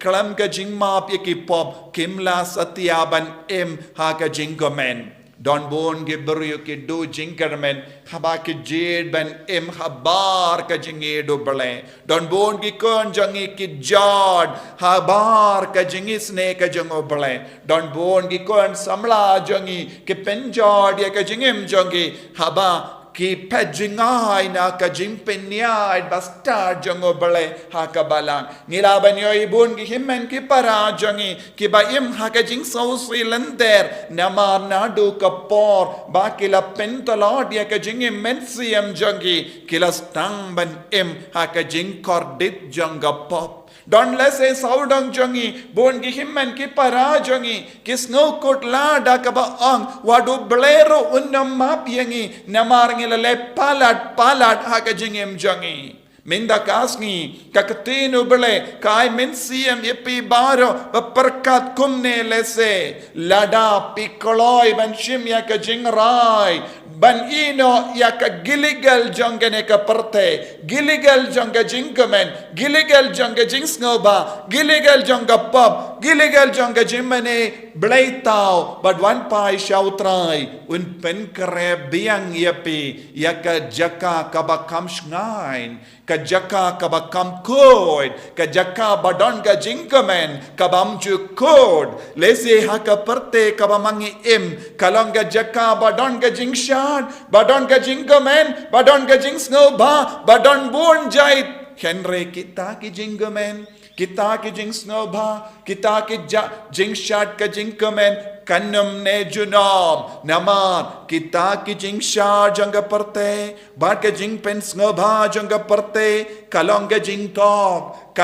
kelam ka jing map ye ki pop kimla setiaban ha ka jing komen don bon ge bru ki do jing kermen haba ki jed ban habar ka jing do bale don bon ki kon jangi ki jad habar ka jing isne ka jango bale don bon ki kon samla jangi ki penjad ye ka jingim jangi haba ki pejingai na ka jimpenya basta jango bale ha ka balang nilaban yo ibun ki himmen ki para jangi ki ba ha ka jing so silender namar na do ka por ba ki la pentalod ya ka jing mensiam jangi ki la stang ban ha ka jing kordit janga pop don lese saudang jangi bon ki himmen ki para jangi ki snow kot la da ka ba ang wadu blero unnam map yangi namar ngilale palat ha ka jingem jangi minda kasni kakatino bele kai mensiam yepi baro perkat kumne lese lada pikoloi ban shim ya ka jingrai ban ino ya ka giligal jangane ka parte giligal janga jingkamen giligal janga jingsnoba giligal janga pop giligal janga jimmane bleitau but one pai shautrai un pen kare biang yapi ya ka jaka ka ba kam shnain ka jaka ka ba kam kod ka jaka badon ka jingkamen ka bam ju kod lese ha ka parte ka ba mangi kalonga jaka badon ka jingsha badon ka jingkamen badon ka jingsnoba badon born jait henre kita ki jingkamen kita ki jingsnoba kita ki jingshat ka jingkamen kanum ne junom namar kita ki jingsha janga parte bar ka jingpen snoba janga parte kalonga jingtok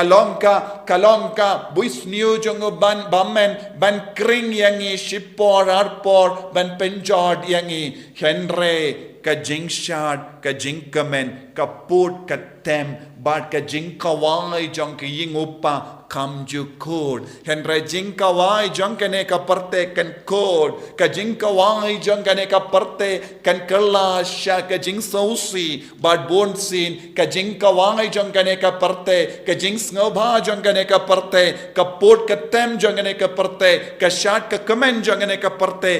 kalongka buisniu jongo ban bamen ban kring yangi shipor arpor ban penjod yangi henre ka jingshad ka jingkamen ka put ka tem bar ka jingkawai jong ki yingupa kam ju kod henre jingkawai jong kane ka parte kan kod ka jingkawai jong kane ka parte kan kala sha ka jing sausi bad bon sin ka jingkawai jong kane ka parte ka jing snobha jong kane ka parte ka put ka tem jong kane ka parte ka shat ka kamen jong kane ka parte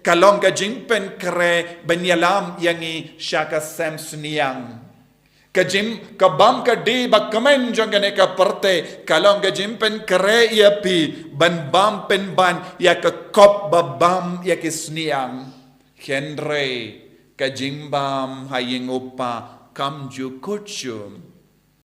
kalong ka jingpen kre banyalam yangi shaka samsuniang kajim kabam ka di ba kamen jangane ka parte kalong ka jimpen kre ya pi ban bam pen ban ya ka kop babam ya kisniang henre ka jimbam haying upa kamju kutsum